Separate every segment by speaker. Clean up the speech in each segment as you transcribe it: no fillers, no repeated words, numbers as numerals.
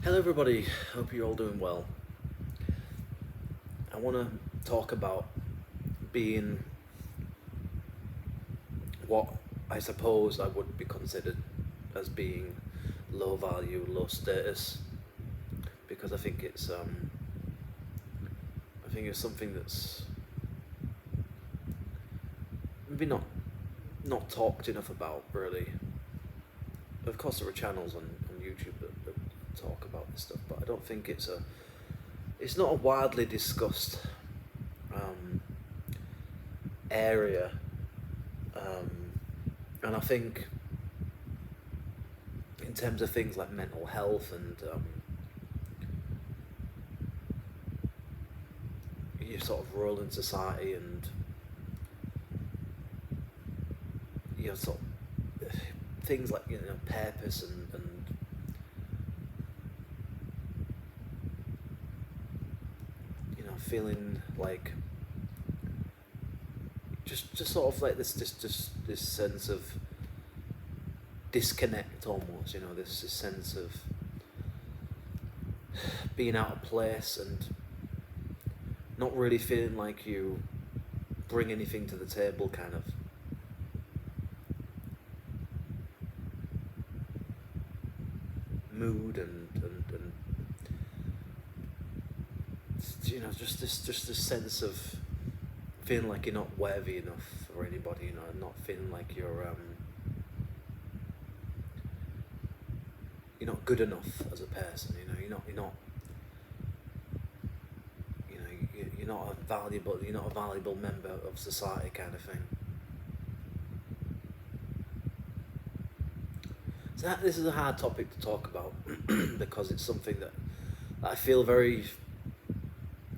Speaker 1: Hello everybody, hope you're all doing well. I want to talk about being what I suppose I would be considered as being low value, low status, because I think it's something that's maybe not talked enough about really. Of course there are channels on YouTube that talk about this stuff, but I don't think it's not a widely discussed um, area, and I think in terms of things like mental health and your sort of role in society and your sort of things like purpose and feeling like just sort of like this sense of disconnect almost, this sense of being out of place and not really feeling like you bring anything to the table kind of mood and just this sense of feeling like you're not worthy enough for anybody, not feeling like you're not good enough as a person, you're not a valuable member of society kind of thing. So this is a hard topic to talk about because it's something that I feel very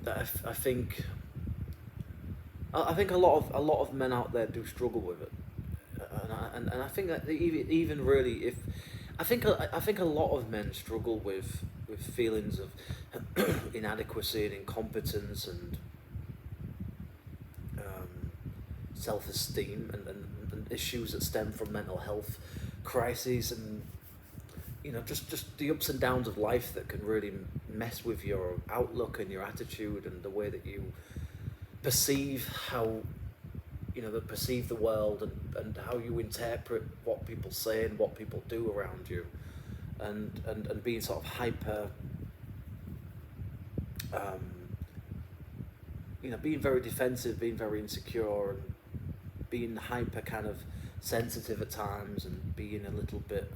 Speaker 1: that I think a lot of men out there do struggle with it, and I think that even really if I think a lot of men struggle with feelings of inadequacy and incompetence and self-esteem and issues that stem from mental health crises and just the ups and downs of life that can really mess with your outlook and your attitude and the way that you perceive perceive the world and how you interpret what people say and what people do around you and being sort of hyper being very defensive, being very insecure and being hyper kind of sensitive at times and being a little bit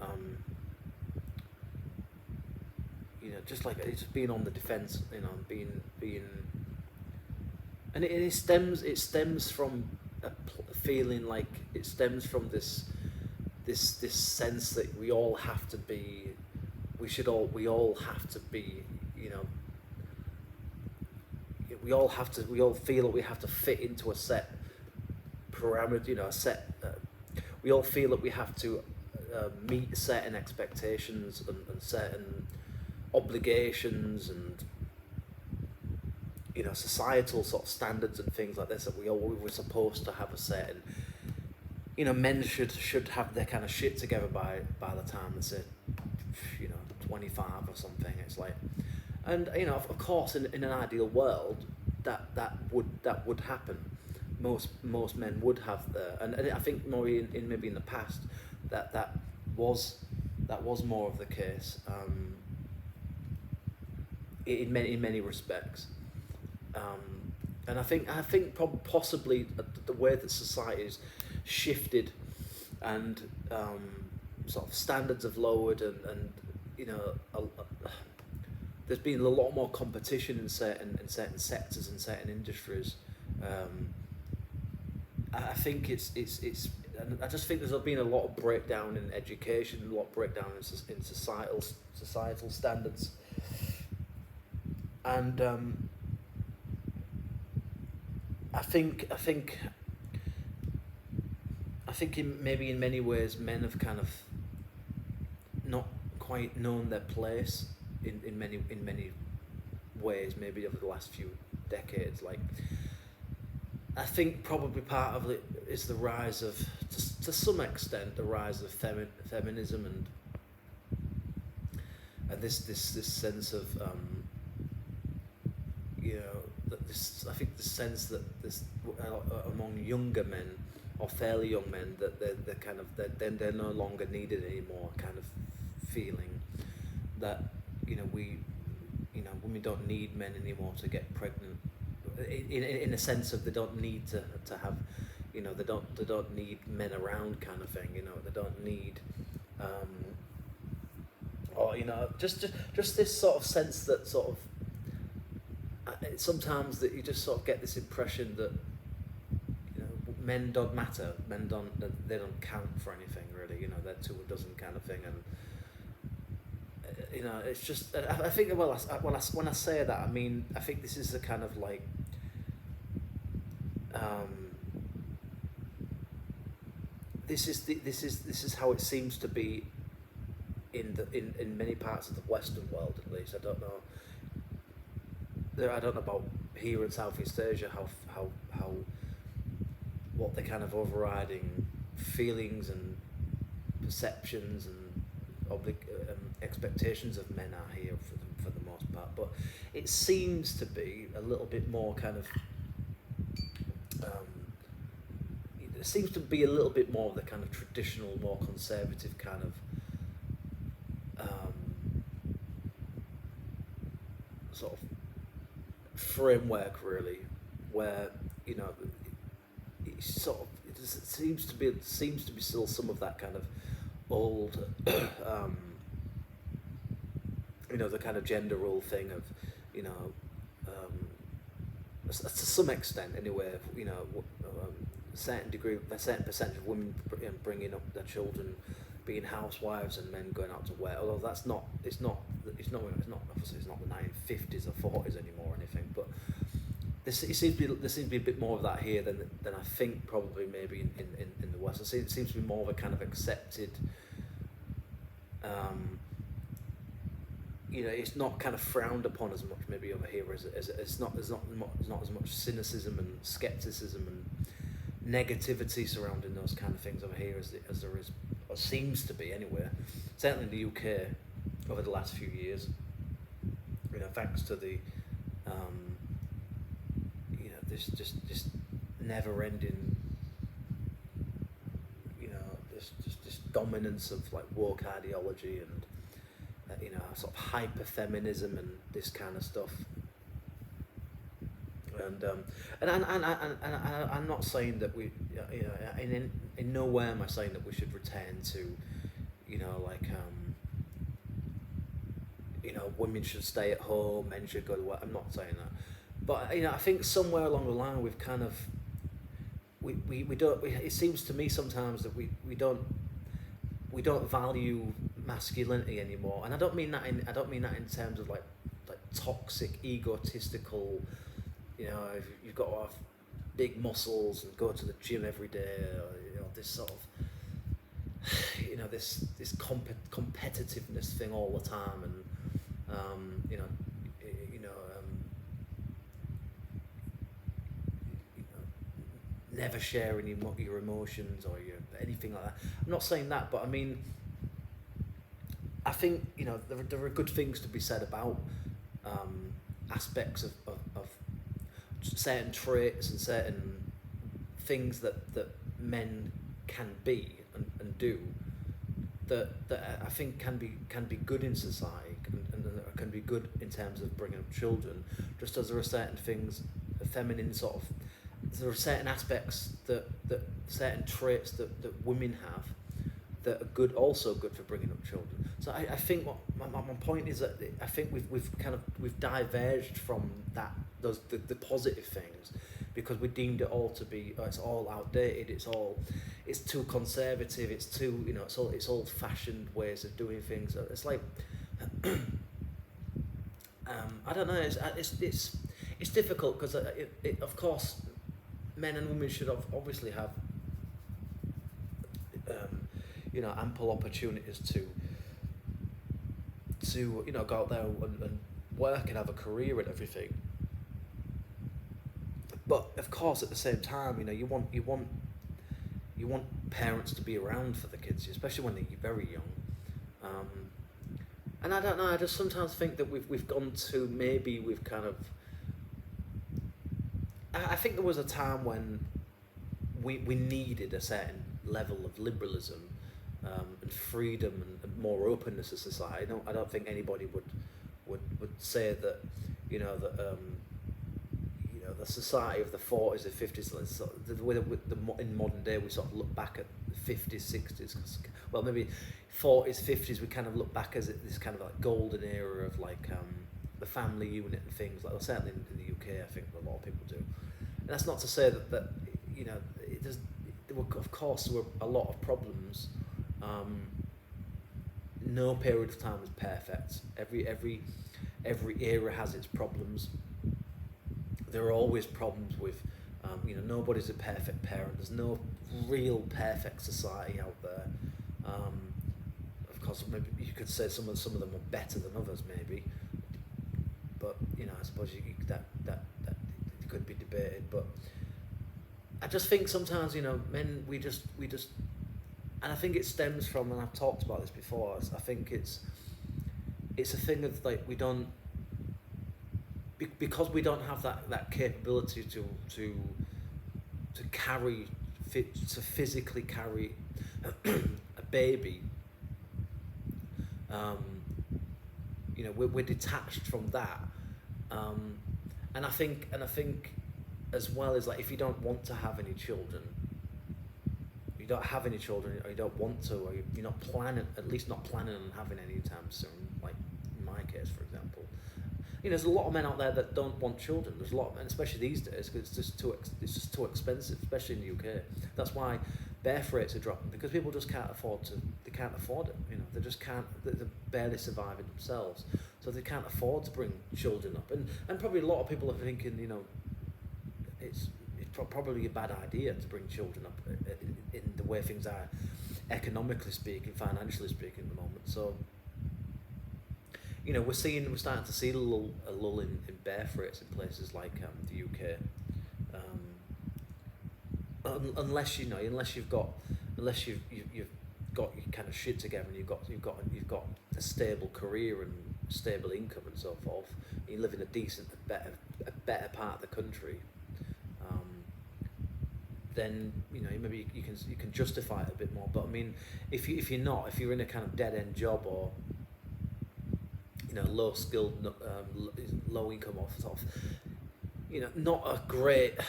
Speaker 1: just like it's being on the defense, being and it stems from a feeling like it stems from this sense that we all have to be we all have to be we all feel that we have to fit into a set parameter, a set we all feel that we have to meet certain expectations and certain obligations and societal sort of standards and things like this that we were supposed to have a certain men should have their kind of shit together by the time they say 25 or something. It's like, and of course in an ideal world that would happen. Most men would have and I think more in maybe in the past that was more of the case in many respects, and I think possibly the way that society's shifted and sort of standards have lowered and there's been a lot more competition in certain sectors and certain industries. I think it's and I just think there's been a lot of breakdown in education, a lot of breakdown in societal standards, and I think maybe in many ways men have kind of not quite known their place in many ways, maybe over the last few decades. Like, I think probably part of it is the rise of, to some extent, the rise of feminism and this sense of you know, that this, I think the sense that this among younger men or fairly young men, that they're kind of they're no longer needed anymore, kind of feeling that, you know, women don't need men anymore to get pregnant, in a sense of they don't need to have, you know, they don't need men around, kind of thing, you know, they don't need or, you know, just this sort of sense that sort of sometimes that you just sort of get this impression that, you know, men don't matter, they don't count for anything really, you know, they're two a dozen kind of thing. And you know, it's just, I think, well, when I say that, I mean, I think this is a kind of like this is how it seems to be in many parts of the Western world, at least. I don't know about here in Southeast Asia how what the kind of overriding feelings and perceptions and expectations of men are here for the most part, but it seems to be a little bit more kind of it seems to be a little bit more of the kind of traditional, more conservative kind of sort of framework, really, where, you know, it seems to be still some of that kind of old you know, the kind of gender role thing of, you know, to some extent anyway, you know, a certain percentage of women bringing up their children, being housewives, and men going out to work. Although it's not obviously it's not the 1950s or 40s anymore or anything, but there seems to be a bit more of that here than I think probably maybe in the West. It seems to be more of a kind of accepted. You know, it's not kind of frowned upon as much maybe over here as it's not as much cynicism and skepticism and negativity surrounding those kind of things over here as there is, or seems to be anyway. Certainly in the UK over the last few years, you know, thanks to the you know, this never-ending, you know, this dominance of like woke ideology and you know, sort of hyper-feminism and this kind of stuff. And I'm not saying that we, you know, in no way am I saying that we should return to, you know, like you know, women should stay at home, men should go to work. I'm not saying that, but you know, I think somewhere along the line we've kind of we don't. It seems to me sometimes that we don't value masculinity anymore, and I don't mean that in terms of like toxic, egotistical. You know, if you've got to have big muscles and go to the gym every day, or, you know, this sort of, you know, this competitiveness thing all the time, and you know, never sharing your emotions or anything like that. I'm not saying that, but I mean, I think, you know, there are good things to be said about aspects of certain traits and certain things that men can be and do that I think can be good in society and can be good in terms of bringing up children, just as there are certain things, feminine sort of, there are certain aspects that certain traits that women have that are also good for bringing up children. So I think what my point is that I think we've diverged from that, the positive things, because we deemed it all to be, oh, it's all outdated, it's too conservative, it's too, you know, it's old-fashioned ways of doing things. It's like I don't know, it's difficult because of course men and women should obviously have you know, ample opportunities to you know, go out there and work and have a career and everything. But of course, at the same time, you know, you want parents to be around for the kids, especially when they're very young. And I don't know. I just sometimes think that we've gone to, maybe we've kind of. I think there was a time when we needed a certain level of liberalism, and freedom, and more openness as society. I don't think anybody would say that, the society of the 40s, the 50s, in modern day we sort of look back at the 50s, 60s, well, maybe 40s, 50s, we kind of look back as this kind of like golden era of like the family unit and things like, well, certainly in the UK, I think a lot of people do. And that's not to say that of course there were a lot of problems. No period of time is perfect. Every era has its problems. There are always problems with, nobody's a perfect parent. There's no real perfect society out there. Of course, maybe you could say some of them are better than others, maybe. But I suppose that could be debated. But I just think sometimes, men, we just, and I think it stems from, and I've talked about this before. I think it's a thing of like we don't. Because we don't have that capability to physically carry a baby, we're detached from that, and I think as well as like, if you don't want to have any children, you don't have any children, or you don't want to, or you're not planning, at least not planning on having any anytime soon, like in my case, for example. There's a lot of men out there that don't want children. There's a lot, and especially these days, because it's just too expensive, especially in the UK. That's why birth rates are dropping, because people just can't afford it. They just can't. They're barely surviving themselves, so they can't afford to bring children up. And probably a lot of people are thinking, it's probably a bad idea to bring children up in the way things are, economically speaking, financially speaking, at the moment. So. We're starting to see a lull in birth rates in places like the UK, unless you've got your kind of shit together, and you've got a stable career and stable income and so forth. You live in a better part of the country. Then maybe you can justify it a bit more. But I mean, if you're in a kind of dead end job, or low skilled, low income, or sort of, not a great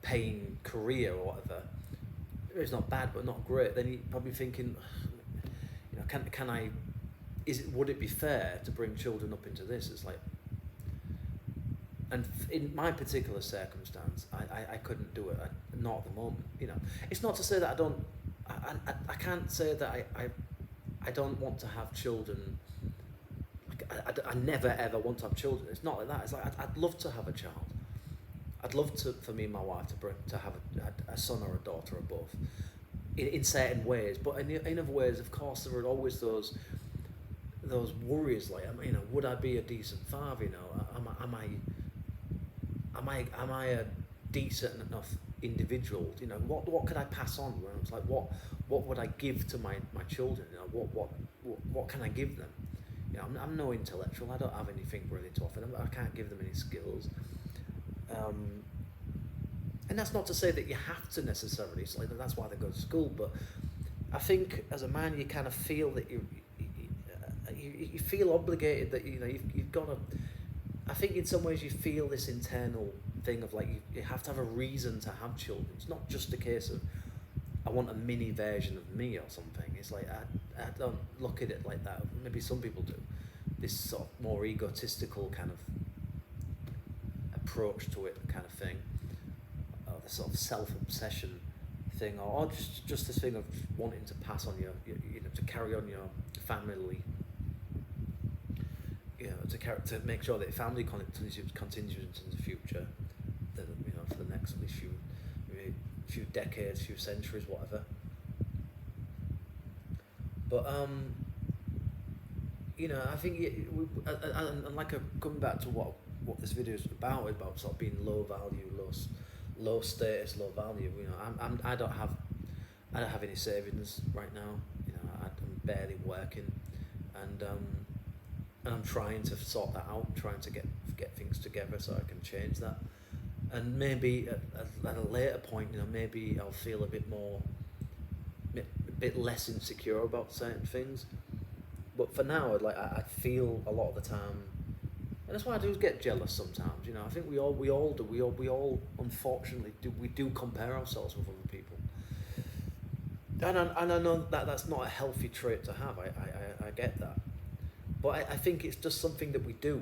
Speaker 1: paying career or whatever. It's not bad, but not great. Then you're probably thinking, can I? Would it be fair to bring children up into this? It's like, and in my particular circumstance, I couldn't do it. Not at the moment. It's not to say that I don't. I can't say that I don't want to have children. I never ever want to have children. It's not like that. It's like I'd love to have a child. I'd love for me and my wife to have a son or a daughter or both, in certain ways. But in other ways, of course, there are always those worries. Like, would I be a decent father? Am I a decent enough individual? What could I pass on? Where it's like, what would I give to my children? What can I give them? I'm no intellectual. I don't have anything really to offer them. I can't give them any skills. And that's not to say that you have to necessarily. It's like that's why they go to school. But I think as a man, you kind of feel that you feel obligated, that you've got to. I think in some ways you feel this internal thing of like you have to have a reason to have children. It's not just a case of I want a mini version of me or something. It's like I don't look at it like that. Maybe some people do. This sort of more egotistical kind of approach to it, kind of thing, or the sort of self-obsession thing, or just this thing of wanting to pass on your to carry on your family, to make sure that your family continues into the future, for the next at least few decades, few centuries, whatever. But I think and like coming back to what this video is about sort of being low value, low status, low value. I don't have any savings right now. I'm barely working, and and I'm trying to sort that out, trying to get things together so I can change that. And maybe at a later point, maybe I'll feel a bit less insecure about certain things. But for now, I feel a lot of the time, and that's why I do get jealous sometimes. I think we all do. We all unfortunately do compare ourselves with other people. And I know that that's not a healthy trait to have. I get that, but I think it's just something that we do.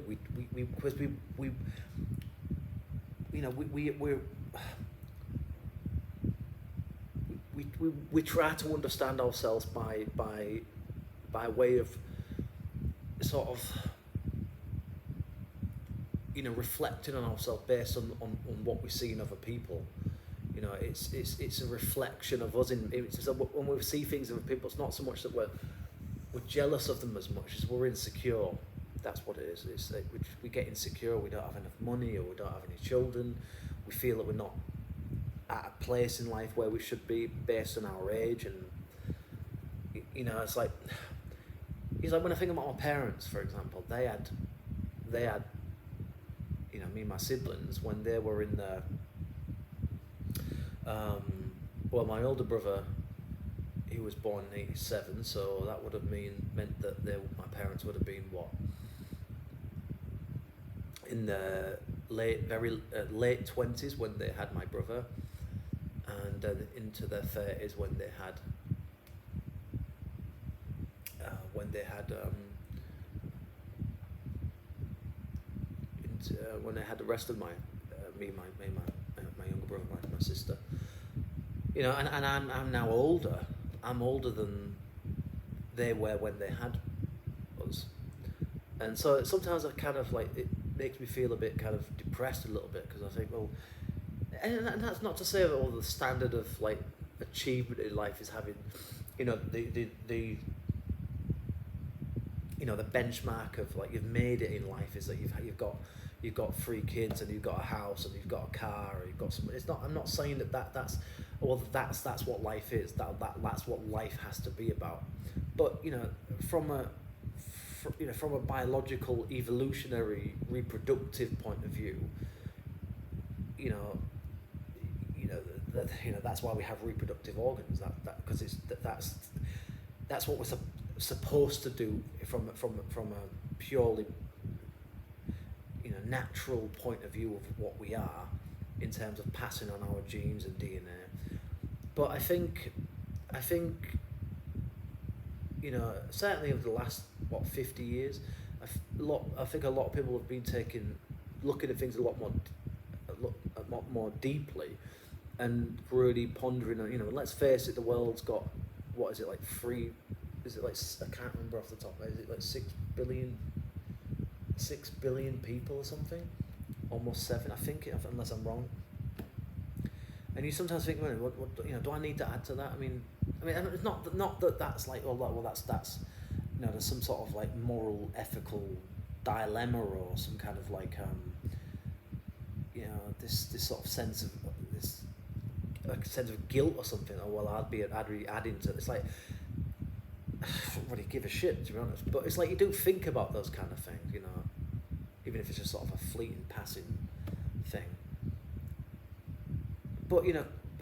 Speaker 1: Because we try to understand ourselves by way of sort of reflecting on ourselves based on what we see in other people. It's a reflection of us. When we see things in other people, it's not so much that we're jealous of them as much as we're insecure. That's what it is. It's like we get insecure. We don't have enough money, or we don't have any children. We feel that we're not at a place in life where we should be based on our age, and it's like when I think about my parents, for example, they had me and my siblings when they were in the my older brother, he was born in 87, so that would have meant that my parents would have been in the late 20s when they had my brother, and then into their 30s when they had the rest of my younger brother, my sister. And I'm now older. I'm older than they were when they had us, and so sometimes I kind of it makes me feel a bit kind of depressed a little bit, because I think, well, and that's not to say that all the standard of achievement in life is having, the benchmark of you've made it in life is that you've got 3 kids and you've got a house and you've got a car or you've got some. It's not. I'm not saying that's what life is. That's what life has to be about. But from a biological, evolutionary, reproductive point of view, that's why we have reproductive organs. That because that's what we're supposed to do from a purely natural point of view of what we are in terms of passing on our genes and DNA. But I think certainly over the last 50 years, I think a lot of people have been looking at things a lot more deeply, and really pondering on, let's face it, the world's got, what is it, I can't remember off the top, is it 6 billion people or something? Almost 7, I think, unless I'm wrong. And you sometimes think, well, what do I need to add to that? I mean, it's not that that's that's there's some sort of moral, ethical dilemma, or some kind of this sort of sense of guilt or something. Or well, I'd be adding to it. It's I don't really give a shit, to be honest. But it's you do think about those kind of things, even if it's just sort of a fleeting, passing thing. But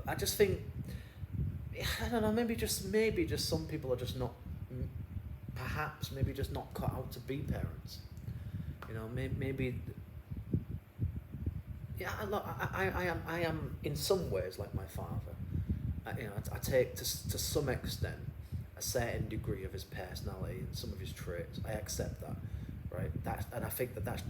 Speaker 1: I just think, I don't know, maybe just some people are just not, perhaps maybe just not cut out to be parents. Maybe. Yeah, I am in some ways like my father. I take to some extent a certain degree of his personality and some of his traits. I accept that, right? And I think that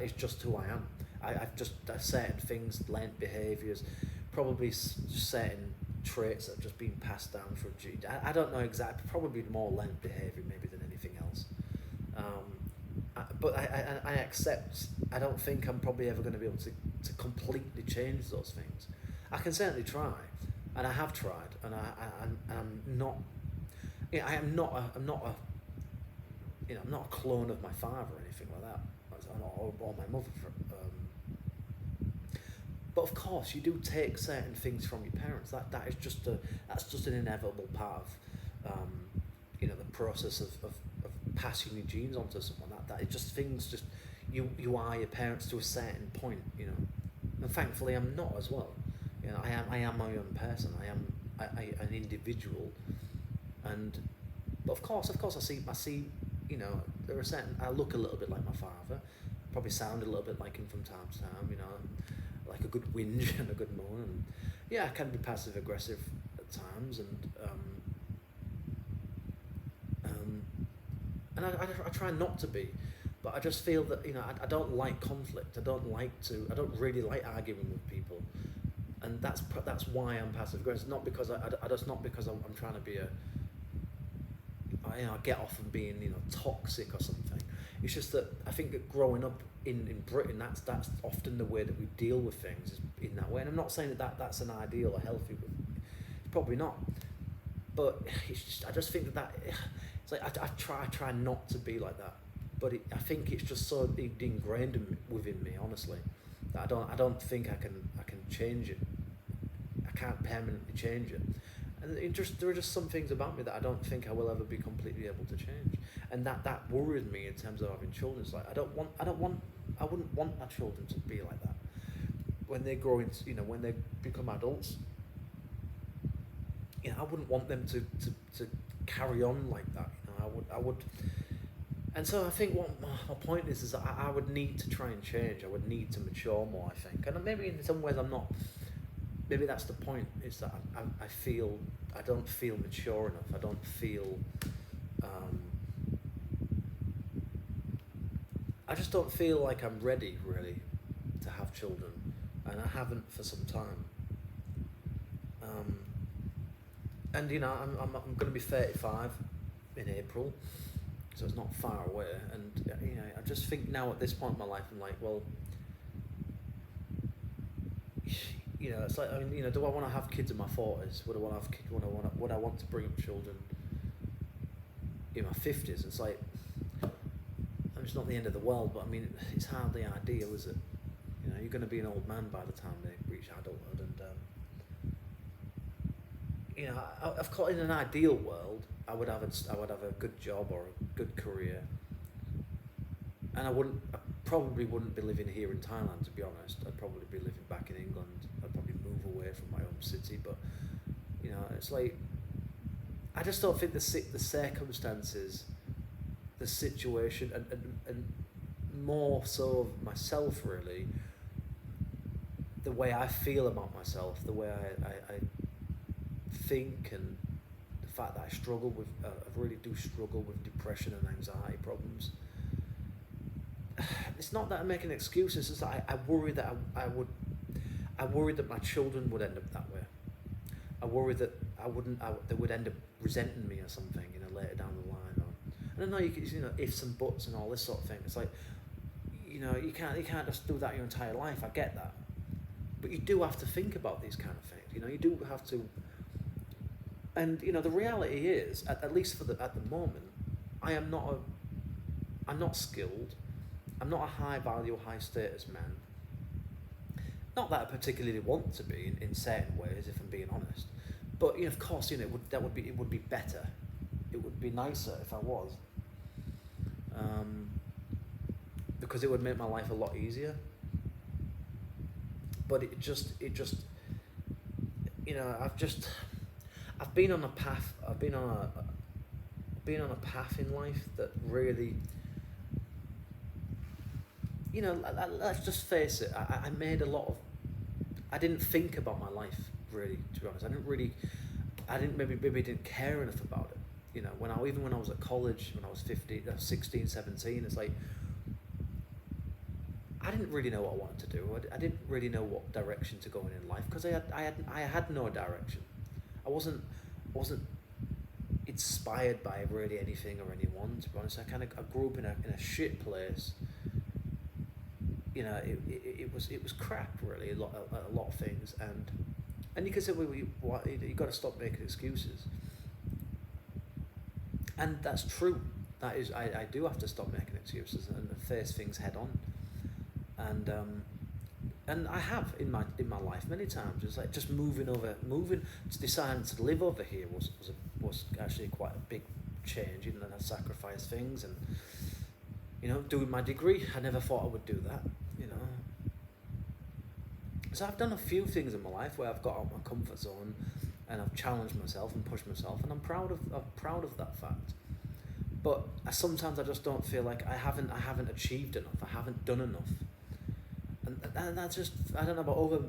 Speaker 1: is just who I am. I've just certain things, learned behaviours, probably certain traits that have just been passed down from gene. I don't know exactly. Probably more learned behaviour maybe than anything else. But I accept. I don't think I'm probably ever going to be able to completely change those things. I can certainly try, and I have tried, and I'm not. I'm not a clone of my father or anything like that, or my mother. But of course, you do take certain things from your parents. That's just an inevitable part of the process of passing your genes onto someone. That it just things just you are your parents to a certain point, you know. And thankfully, I'm not as well. You know, I am my own person. I am an individual, but of course, I see, you know, there are certain. I look a little bit like my father, probably sound a little bit like him from time to time. You know, like a good whinge and a good moan. And yeah, I can be passive aggressive at times, and I try not to be, but I just feel that, you know, I don't like conflict. I don't really like arguing with people, and that's why I'm passive aggressive. Not because I'm trying to be get off and being, you know, toxic or something. It's just that I think that growing up in Britain, that's often the way that we deal with things, is in that way. And I'm not saying that's an ideal or healthy way. It's probably not, but it's just, I just think that it's like I try not to be like that, but I think it's just so ingrained within me, honestly, that I don't think I can change it. I can't permanently change it. And there are just some things about me that I don't think I will ever be completely able to change, and that worries me in terms of having children. It's like I wouldn't want my children to be like that when they grow into, you know, when they become adults. You know, I wouldn't want them to carry on like that. You know, I would. And so I think what my point is that I would need to try and change. I would need to mature more, I think, and maybe in some ways I'm not. Maybe that's the point, is that I don't feel mature enough. I don't feel, I just don't feel like I'm ready, really, to have children, and I haven't for some time. And you know, I'm going to be 35 in April, so it's not far away. And you know, I just think now at this point in my life, I'm like, well, you know, it's like, I mean, you know, do I want to have kids in my 40s? Would I want to have kids? Would I want to bring up children in my 50s? It's like, I mean, it's not the end of the world, but I mean, it's hardly ideal, is it? You know, you're going to be an old man by the time they reach adulthood, and you know, of course, in an ideal world, I would have a good job or a good career, and I probably wouldn't be living here in Thailand, to be honest. I'd probably be living back in England. I'd probably move away from my home city, but you know, it's like, I just don't think the circumstances, the situation, and more so myself, really, the way I feel about myself, the way I think, and the fact that I really do struggle with depression and anxiety problems. It's not that I'm making excuses. It's that I worry that I worry that my children would end up that way. I worry that they would end up resenting me or something, you know, later down the line. And I know you know, ifs and buts and all this sort of thing. It's like, you know, you can't just do that your entire life. I get that, but you do have to think about these kind of things. You know, you do have to. And you know, the reality is, at least at the moment, I'm not skilled. I'm not a high value, high status man. Not that I particularly want to be in certain ways, if I'm being honest. But you know, of course, you know, it would be better. It would be nicer if I was, because it would make my life a lot easier. But it just, you know, I've been on a path. I've been on a path in life that really, you know, let's just face it. I made a lot of. I didn't think about my life, really, to be honest. I didn't care enough about it. You know, when I was at college, when I was 16, 17, it's like, I didn't really know what I wanted to do. I didn't really know what direction to go in life, because I had no direction. I wasn't inspired by really anything or anyone, to be honest. I grew up in a shit place. You know, it was crap, really, a lot of things, and you can say, well, you got to stop making excuses, and that's true. That is, I do have to stop making excuses and face things head on, and I have in my life many times. It's like just deciding to live over here was actually quite a big changing, and I sacrificed things, and doing my degree, I never thought I would do that, So I've done a few things in my life where I've got out my comfort zone, and I've challenged myself and pushed myself, and I'm proud of that fact. But sometimes I just don't feel like I haven't achieved enough. I haven't done enough, and that's just, I don't know about other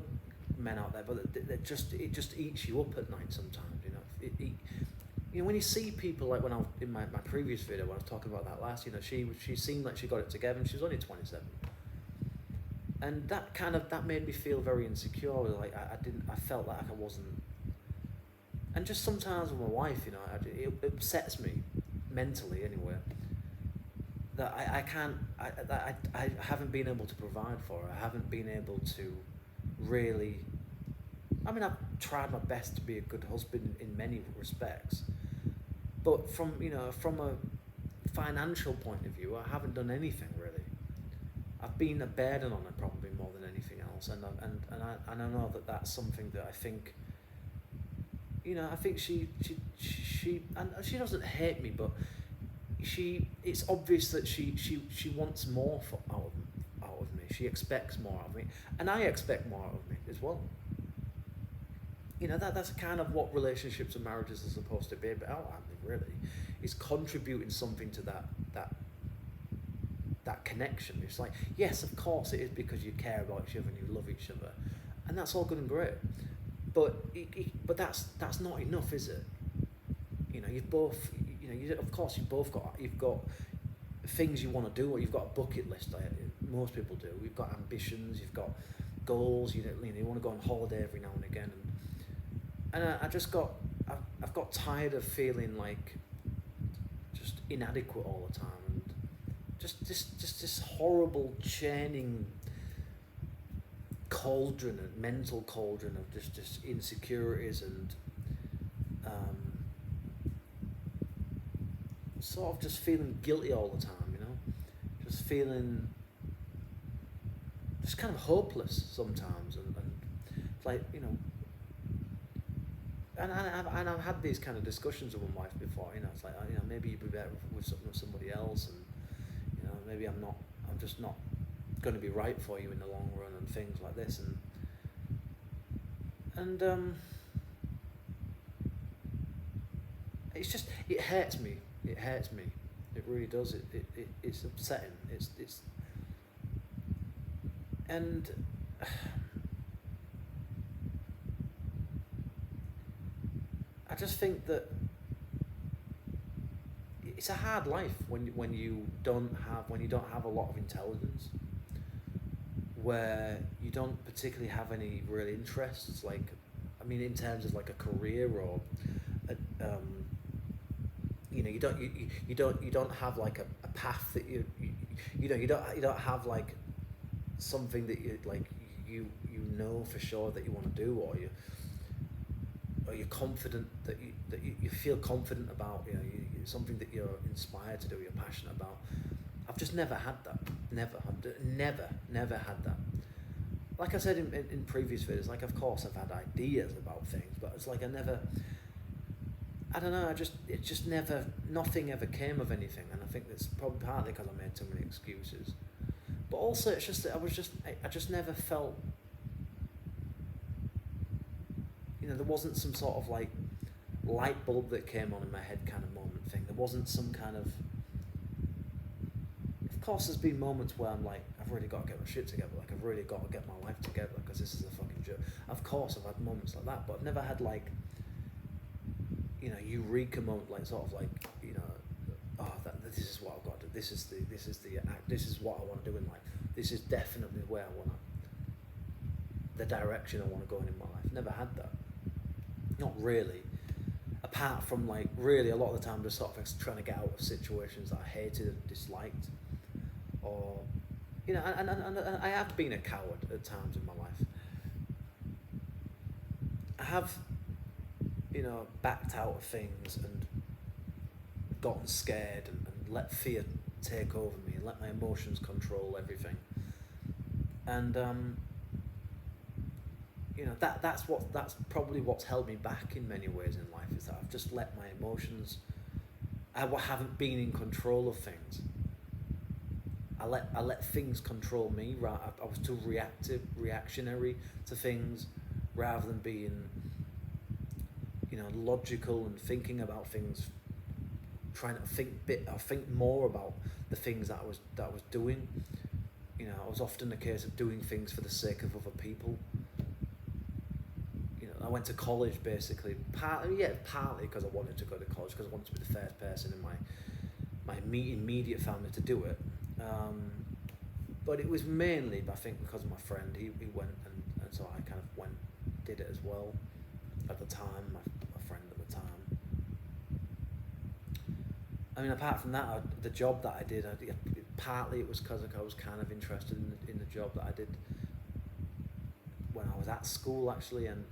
Speaker 1: men out there, but it just eats you up at night sometimes. When you see people, like when I was in my previous video when I was talking about that last, she seemed like she got it together, and she was only 27, and that made me feel very insecure. Like I felt like I wasn't, and just sometimes with my wife, it upsets me mentally anyway, that I haven't been able to provide for her. I haven't been able to really, I've tried my best to be a good husband in many respects, but from a financial point of view, I haven't done anything really. I've been a burden on her probably more than anything else, and I know that that's something that I think, I think she and she doesn't hate me, but it's obvious that she wants more out of me. She expects more out of me, and I expect more out of me as well. That's kind of what relationships and marriages are supposed to be about, really, is contributing something to that connection. It's like, yes, of course it is, because you care about each other and you love each other, and that's all good and great. But that's not enough, is it? You've both, of course you've got things you want to do, or you've got a bucket list, like most people do. You've got ambitions, you've got goals. You want to go on holiday every now and again, and I've got tired of feeling like just inadequate all the time, and just this horrible churning cauldron, and mental cauldron of just insecurities, and sort of just feeling guilty all the time, just feeling just kind of hopeless sometimes, and like, and I've had these kind of discussions with my wife before, it's like, maybe you'd be better with somebody else, and maybe I'm just not going to be right for you in the long run, and things like this, and it's just, it hurts me, it really does. It's upsetting, it's and I just think that it's a hard life when you don't have a lot of intelligence, where you don't particularly have any real interests, like, in terms of like a career, or you don't have like a path that you don't have like something that you like you for sure that you want to do, or you're confident that you feel confident about, something that you're inspired to do, you're passionate about. I've just never had that. Never had that. Like I said in previous videos, like, of course I've had ideas about things, but it's like I don't know, it just never, nothing ever came of anything, and I think that's probably partly because I made too many excuses. But also it's just that I just never felt, there wasn't some sort of like light bulb that came on in my head kind of moment thing. There wasn't some kind of course there's been moments where I'm like, I've really got to get my shit together, like I've really got to get my life together because this is a fucking joke. Of course I've had moments like that, but I've never had like, eureka moment, like sort of like, this is what I've got to do, this is what I want to do in life, this is definitely where I want to, the direction I want to go in my life. Never had that. Not really. Apart from like really a lot of the time just sort of trying to get out of situations that I hated and disliked, or and I have been a coward at times in my life. I have backed out of things and gotten scared and let fear take over me and let my emotions control everything, and that's probably what's held me back in many ways in life, is that I've just let my emotions, I haven't been in control of things. I let things control me. I was too reactionary to things, rather than being, logical and thinking about things, trying to think more about the things that I was doing. It was often a case of doing things for the sake of other people. I went to college basically, partly because I wanted to go to college, because I wanted to be the first person in my immediate family to do it. But it was mainly, I think, because of my friend. He went, and so I kind of did it as well. At the time, my friend at the time. I mean, apart from that, the job that I did, partly it was because I was kind of interested in the job that I did when I was at school, actually, and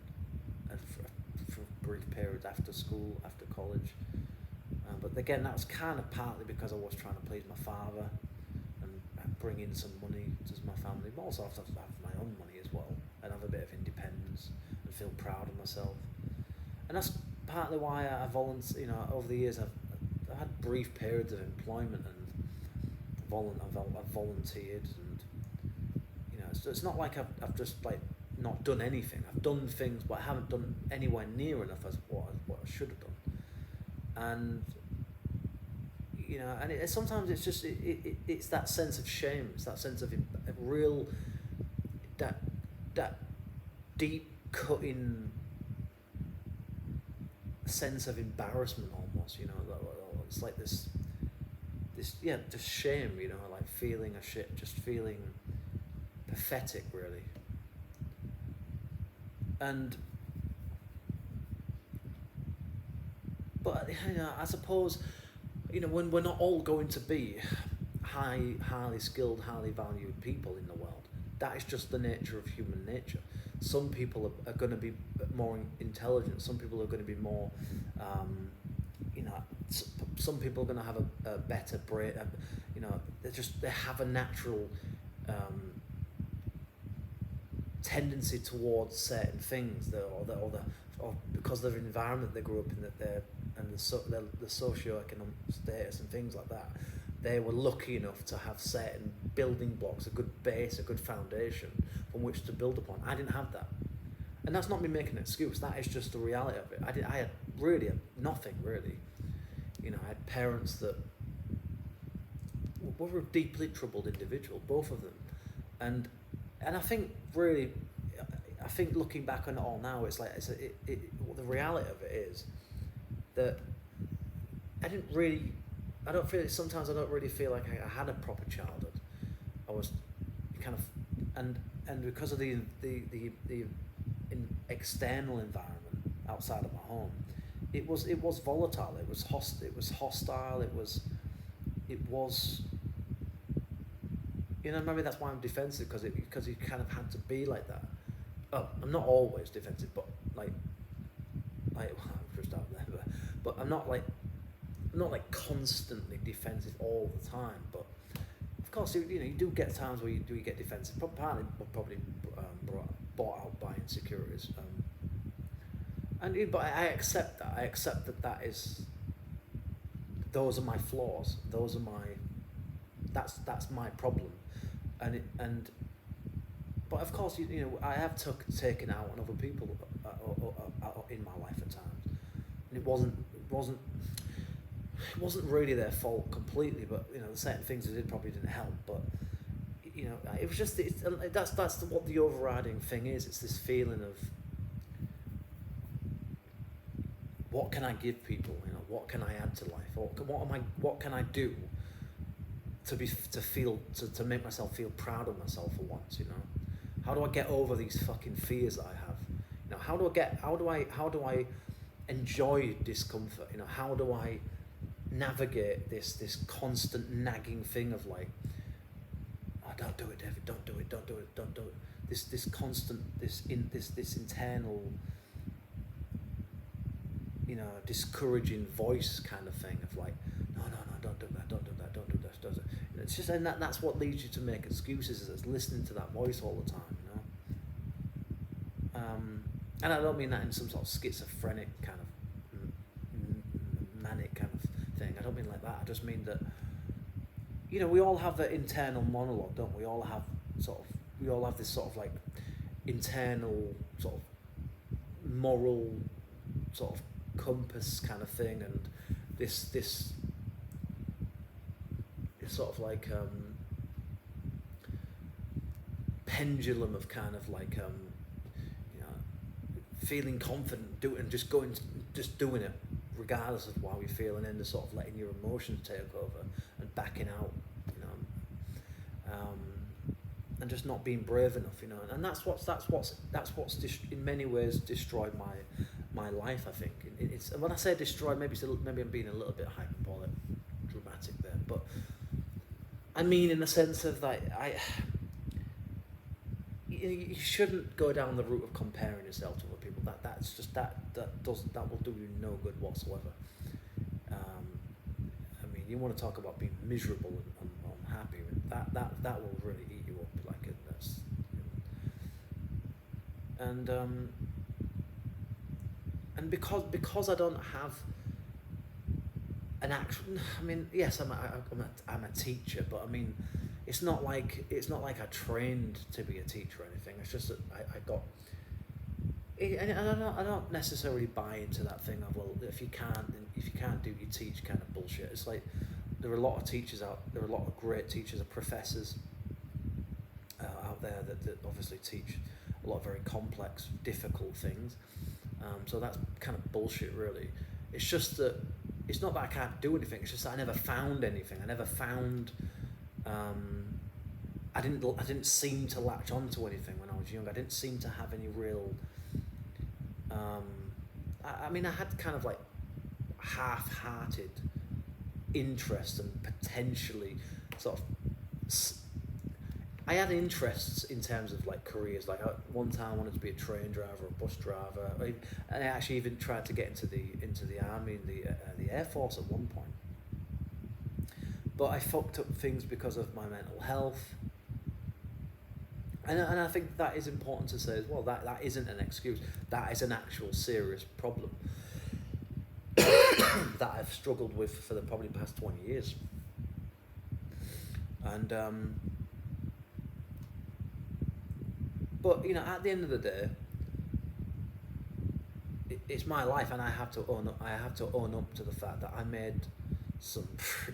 Speaker 1: for brief periods after school, after college. But again, that was kind of partly because I was trying to please my father and bring in some money to my family, but also have my own money as well, and have a bit of independence and feel proud of myself. And that's partly why I volunteered. Over the years, I've had brief periods of employment, and I've volunteered, and so it's not like I've just like not done anything. I've done things, but I haven't done anywhere near enough as what I should have done. And and sometimes it's just it's that sense of shame. It's that sense of real that deep cutting sense of embarrassment almost. It's like this just shame. Like feeling a shit, just feeling pathetic, really. But I suppose, when we're not all going to be highly skilled, highly valued people in the world, that is just the nature of human nature. Some people are going to be more intelligent. Some people are going to be more, some people are going to have a better brain. They have a natural tendency towards certain things, or because of the environment they grew up in, and the socio-economic status and things like that, they were lucky enough to have certain building blocks, a good base, a good foundation from which to build upon. I didn't have that, and that's not me making an excuse. That is just the reality of it. I had really nothing really. I had parents that were deeply troubled individuals, both of them, and I think really, looking back on it all now, it's like the reality of it is that sometimes I don't really feel like I had a proper childhood. I was kind of, and because of the external environment outside of my home, it was volatile. It was hostile. It was. Maybe that's why I'm defensive, because you kind of had to be like that. Oh, I'm not always defensive, but like I'm just out there, but I'm not like constantly defensive all the time. But of course, you do get times where you get defensive. Partly probably brought out by insecurities. But I accept that. I accept that is. Those are my flaws. That's my problem, but of course I have taken out on other people in my life at times, and it wasn't really their fault completely, but certain things they did probably didn't help, but it was just that's what the overriding thing is. It's this feeling of what can I give people, what can I add to life, or what can I do to make myself feel proud of myself for once. How do I get over these fucking fears that I have? How do I enjoy discomfort? How do I navigate this constant nagging thing of like, oh, don't do it, David, don't do it. This constant this internal discouraging voice kind of thing of like, no, don't do that. It's just, and that's what leads you to make excuses, is listening to that voice all the time, And I don't mean that in some sort of schizophrenic kind of manic kind of thing. I don't mean like that. I just mean that, you know, we all have that internal monologue, don't we? We all have this sort of like internal sort of moral sort of compass kind of thing, and this sort of like pendulum of kind of like you know, feeling confident, just doing it regardless of how you feel, and then just sort of letting your emotions take over and backing out, you know, and just not being brave enough, you know, and that's what's in many ways destroyed my life. I think it's, when I say destroyed, maybe I'm being a little bit hyperbolic, dramatic there, but I mean in the sense of that you shouldn't go down the route of comparing yourself to other people. That will do you no good whatsoever. I mean, you want to talk about being miserable and unhappy. That will really eat you up. Like that's, and because I don't have an actual. I mean, yes, I'm a teacher, but I mean, it's not like I trained to be a teacher or anything. It's just that I got. And I don't necessarily buy into that thing of, well, if you can't do you teach kind of bullshit. It's like there are a lot of teachers there are a lot of great teachers and professors out there that obviously teach a lot of very complex, difficult things. So that's kind of bullshit, really. It's just that it's not that I can't do anything. It's just that I never found anything. I never found. I didn't seem to latch onto anything when I was young. I didn't seem to have any real. I mean, I had kind of like half-hearted interest and potentially sort of. I had interests in terms of like careers. Like one time I wanted to be a train driver, a bus driver, and I actually even tried to get into the army, the Air Force at one point. But I fucked up things because of my mental health. And I think that is important to say as well. That isn't an excuse. That is an actual serious problem that I've struggled with for the probably past 20 years. And but you know, at the end of the day, it's my life, and I have to own up to the fact that I made some